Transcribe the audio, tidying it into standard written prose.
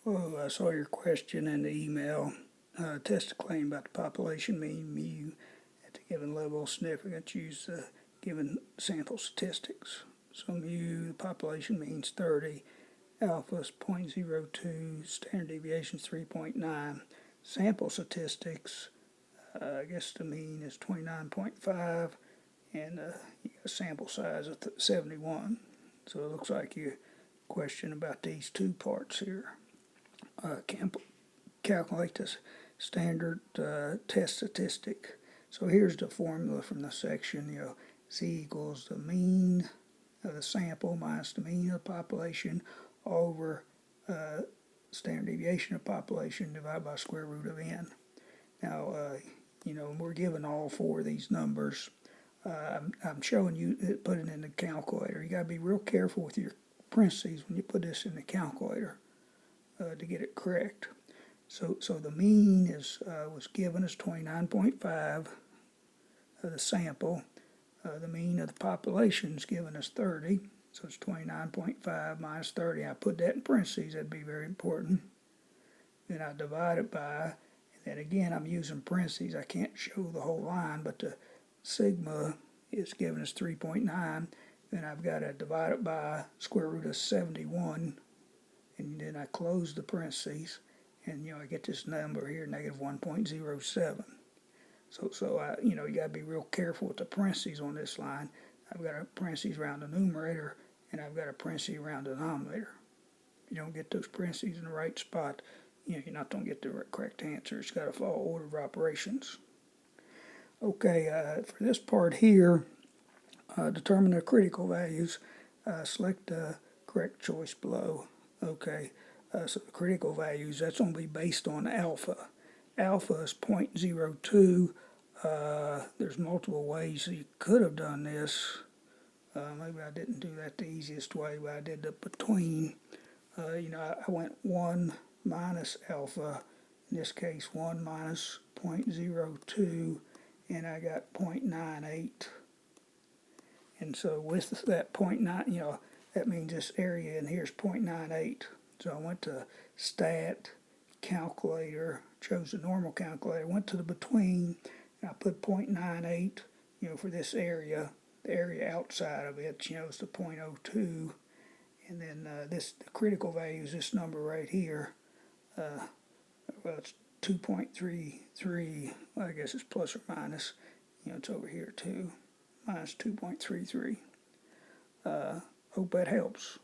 Well, I saw your question in the email. Test a claim about the population mean mu at the given level of significance. Use the given sample statistics. So mu, the population means 30, alpha is 0.02, standard deviation is 3.9. Sample statistics, I guess the mean is 29.5, and you got a sample size of 71. So it looks like your question about these two parts here. Calculate the standard test statistic. So here's the formula from the section. Z equals the mean of the sample minus the mean of the population over standard deviation of population divided by square root of n. Now, we're given all four of these numbers. I'm showing you put it in the calculator. You got to be real careful with your parentheses when you put this in the calculator to get it correct. So the mean was given as 29.5 of the sample. The mean of the population is given as 30, so it's 29.5 minus 30. I put that in parentheses. That'd be very important. Then I divide it by, and then again I'm using parentheses. I can't show the whole line, but the sigma is given as 3.9. Then I've got to divide it by square root of 71, and then I close the parentheses, and I get this number here, negative 1.07. So you got to be real careful with the parentheses on this line. I've got a parentheses around the numerator, and I've got a parentheses around the denominator. If you don't get those parentheses in the right spot, you're not going to get the correct answer. It's got to follow order of operations. Okay, for this part here, determine the critical values. Select the correct choice below. Okay, so the critical values, that's going to be based on alpha. Alpha is 0.02. There's multiple ways you could have done this. Maybe I didn't do that the easiest way, but I did the between. I went 1 minus alpha, in this case 1 minus 0.02, and I got 0.98. And so with that 0.9, that means this area in here is 0.98. So I went to Stat, Calculator, chose the normal calculator, went to the between, and I put 0.98, for this area. The area outside of it, is the 0.02. And then the critical value is this number right here. Well, it's 2.33. Well, I guess it's plus or minus. It's over here too. Minus 2.33. Hope that helps.